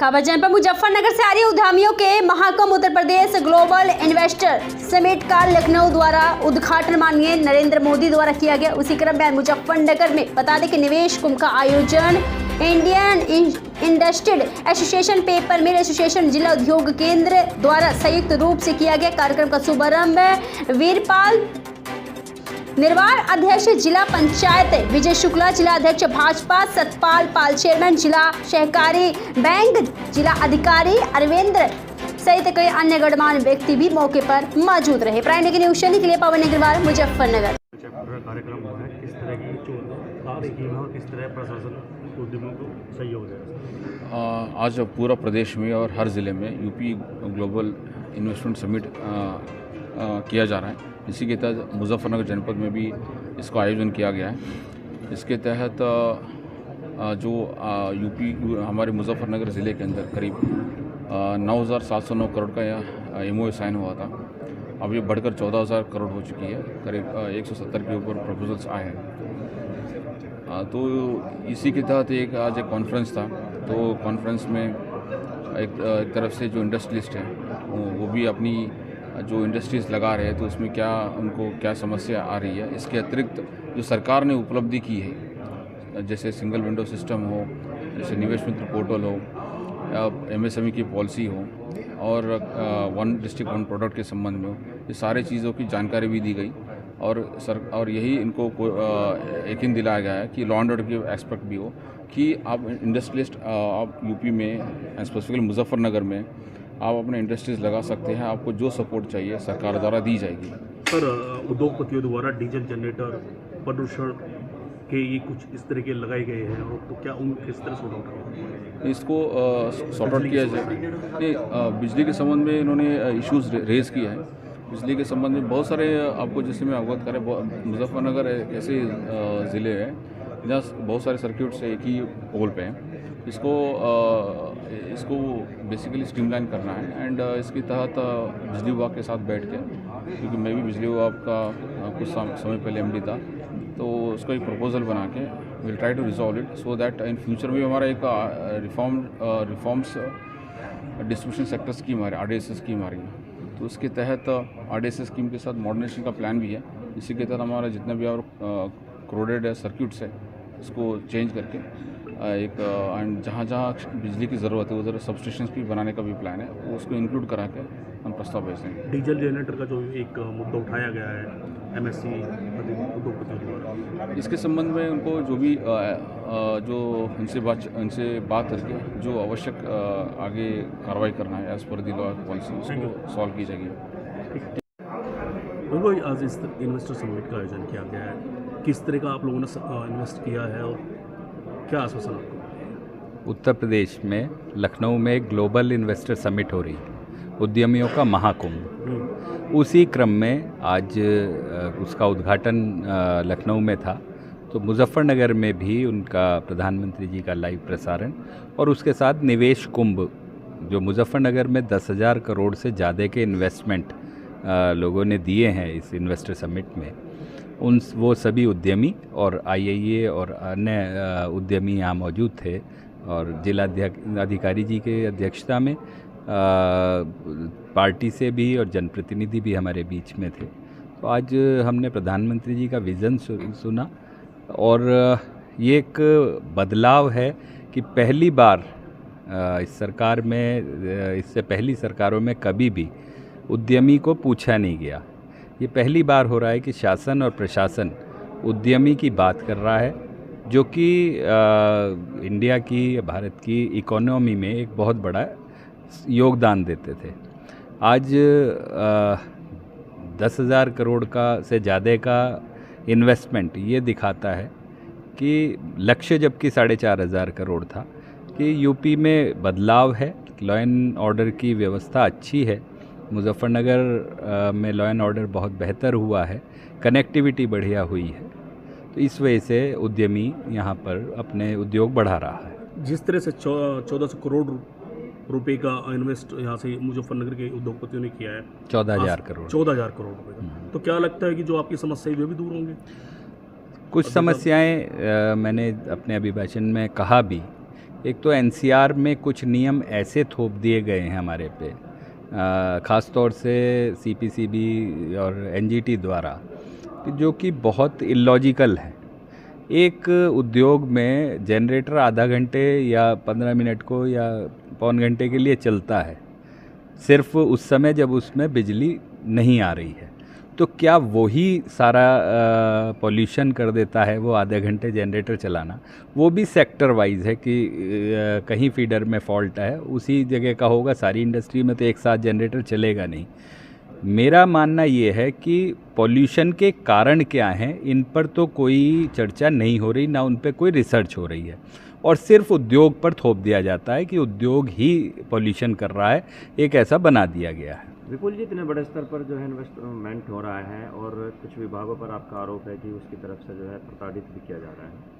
खबर जनपद मुजफ्फरनगर से आ रही उद्यमियों के Mahakumbh Uttar Pradesh global investor summit का लखनऊ द्वारा उद्घाटन माननीय नरेंद्र मोदी द्वारा किया गया। उसी क्रम में मुजफ्फरनगर में बता दें कि निवेश कुंभ का आयोजन Indian industrial association paper mill association जिला उद्योग केंद्र द्वारा संयुक्त रूप से किया गया। कार्यक्रम का शुभारंभ वीरपाल निर्वाण अध्यक्ष जिला पंचायत विजय शुक्ला, जिला अध्यक्ष भाजपा सतपाल पाल, चेयरमैन जिला सहकारी बैंक जिला अधिकारी अरविंद्र सहित कई अन्य गणमान्य व्यक्ति भी मौके पर मौजूद रहे। प्राइम न्यूज़ न्यूज़ के लिए पवन अग्रवाल, मुजफ्फरनगर। कार्यक्रम है किस तरह की स्कीम है और किस तरह प्रशासन उद्यमियों को सहयोग है? आज पूरा प्रदेश में और हर ज़िले में यूपी ग्लोबल इन्वेस्टमेंट समिट किया जा रहा है। इसी के तहत मुजफ्फरनगर जनपद में भी इसका आयोजन किया गया है। इसके तहत जो यूपी हमारे मुजफ्फरनगर ज़िले के अंदर करीब 9,709 करोड़ का MOU साइन हुआ था। अब ये बढ़कर 14,000 करोड़ हो चुकी है। करीब 170 के ऊपर प्रपोजल्स आए हैं। तो इसी के तहत आज एक कॉन्फ्रेंस था। तो कॉन्फ्रेंस में एक तरफ से जो इंडस्ट्रियलिस्ट हैं वो भी अपनी जो इंडस्ट्रीज़ लगा रहे हैं तो उसमें उनको क्या समस्या आ रही है। इसके अतिरिक्त जो सरकार ने उपलब्धि की है, जैसे सिंगल विंडो सिस्टम हो, जैसे निवेश मित्र पोर्टल हो, या MSME की पॉलिसी हो और वन डिस्ट्रिक्ट वन प्रोडक्ट के संबंध में हो, ये सारी चीज़ों की जानकारी भी दी गई। और यही इनको यकीन दिलाया गया है कि लॉ एंड ऑर्डर के एस्पेक्ट भी हो कि आप इंडस्ट्रियलिस्ट आप यूपी में स्पेसिफिकली मुजफ्फरनगर में आप अपने इंडस्ट्रीज लगा सकते हैं। आपको जो सपोर्ट चाहिए सरकार द्वारा दी जाएगी। सर, उद्योगपतियों द्वारा डीजल जनरेटर प्रदूषण के ये कुछ इस तरह के लगाए गए हैं, और तो क्या उन किस तरह सॉर्ट आउट इसको सॉर्ट आउट किया जाए? बिजली के संबंध में इन्होंने इश्यूज रेज किया है। बिजली के संबंध में बहुत सारे आपको जैसे मैं अवगत करें, मुजफ्फरनगर ऐसे ज़िले हैं जहाँ बहुत सारे सर्क्यूट्स एक ही पोल पे हैं। इसको बेसिकली स्ट्रीमलाइन करना है एंड इसके तहत बिजली विभाग के साथ बैठ के, क्योंकि मैं भी बिजली विभाग का कुछ समय पहले MD था, तो उसका एक प्रपोजल बना के will try to resolve it so that in future में हमारा एक रिफॉर्म्स डिस्ट्रीब्यूशन सेक्टर स्कीम आ रही है, RDSS स्कीम आ रही है। तो उसके तहत RDSS स्कीम के साथ मॉडर्नाइजेशन का प्लान भी है। इसी के तहत हमारा जितने भी और क्रोडेड सर्क्यूट्स है उसको चेंज करके एक एंड जहाँ बिजली की ज़रूरत है उधर सबस्टेशंस भी बनाने का भी प्लान है, वो उसको इंक्लूड करा के हम प्रस्ताव भेज देंगे। डीजल जनरेटर का जो एक मुद्दा उठाया गया है MSC उद्योगपतियों द्वारा, इसके संबंध में उनको जो भी जो उनसे बात करके जो आवश्यक आगे कार्रवाई करना है as per the law policy उसको सॉल्व की जाएगी। उनको आज इस इन्वेस्टर समिट का आयोजन किया गया है, किस तरह का आप लोगों ने इन्वेस्ट किया है और क्या आश्वासन आपको? उत्तर प्रदेश में लखनऊ में ग्लोबल इन्वेस्टर समिट हो रही है, उद्यमियों का महाकुंभ। उसी क्रम में आज उसका उद्घाटन लखनऊ में था, तो मुजफ्फरनगर में भी उनका प्रधानमंत्री जी का लाइव प्रसारण और उसके साथ निवेश कुंभ, जो मुजफ्फरनगर में 10,000 करोड़ से ज़्यादा के इन्वेस्टमेंट लोगों ने दिए हैं इस इन्वेस्टर समिट में, वो सभी उद्यमी और IIA और अन्य उद्यमी यहाँ मौजूद थे। और जिला अधिकारी जी के अध्यक्षता में पार्टी से भी और जनप्रतिनिधि भी हमारे बीच में थे। तो आज हमने प्रधानमंत्री जी का विज़न सुना और ये एक बदलाव है कि पहली बार इस सरकार में, इससे पहली सरकारों में कभी भी उद्यमी को पूछा नहीं गया। ये पहली बार हो रहा है कि शासन और प्रशासन उद्यमी की बात कर रहा है, जो कि इंडिया की, भारत की इकोनॉमी में एक बहुत बड़ा योगदान देते थे। आज 10,000 करोड़ का से ज़्यादा का इन्वेस्टमेंट ये दिखाता है कि लक्ष्य जबकि 4,500 करोड़ था कि यूपी में बदलाव है, लॉ एंड ऑर्डर की व्यवस्था अच्छी है। मुजफ्फरनगर में लॉ एंड ऑर्डर बहुत बेहतर हुआ है, कनेक्टिविटी बढ़िया हुई है, तो इस वजह से उद्यमी यहाँ पर अपने उद्योग बढ़ा रहा है। जिस तरह से 1400 करोड़ रुपए का इन्वेस्ट यहाँ से मुजफ्फरनगर के उद्योगपतियों ने किया है, 14,000 करोड़ 14,000 करोड़ रुपए का, तो क्या लगता है कि जो आपकी समस्याएं वे भी दूर होंगे? कुछ समस्याएं मैंने अपने अभिभाषण में कहा भी एक तो एनसीआर में कुछ नियम ऐसे थोप दिए गए हैं हमारे पे, ख़ास तौर से सीपीसीबी और एनजीटी द्वारा, जो कि बहुत इलॉजिकल है। एक उद्योग में जनरेटर आधा घंटे या 15 मिनट को या पौन घंटे के लिए चलता है, सिर्फ उस समय जब उसमें बिजली नहीं आ रही है। तो क्या वही सारा पॉल्यूशन कर देता है वो आधे घंटे जनरेटर चलाना? वो भी सेक्टर वाइज है कि कहीं फीडर में फॉल्ट है, उसी जगह का होगा, सारी इंडस्ट्री में तो एक साथ जनरेटर चलेगा नहीं। मेरा मानना ये है कि पॉल्यूशन के कारण क्या हैं, इन पर तो कोई चर्चा नहीं हो रही, ना उन पर कोई रिसर्च हो रही है, और सिर्फ उद्योग पर थोप दिया जाता है कि उद्योग ही पॉल्यूशन कर रहा है, एक ऐसा बना दिया गया है। विपुल जी, इतने बड़े स्तर पर जो है इन्वेस्टमेंट हो रहा है और कुछ विभागों पर आपका आरोप है कि उसकी तरफ से जो है प्रताड़ित भी किया जा रहा है।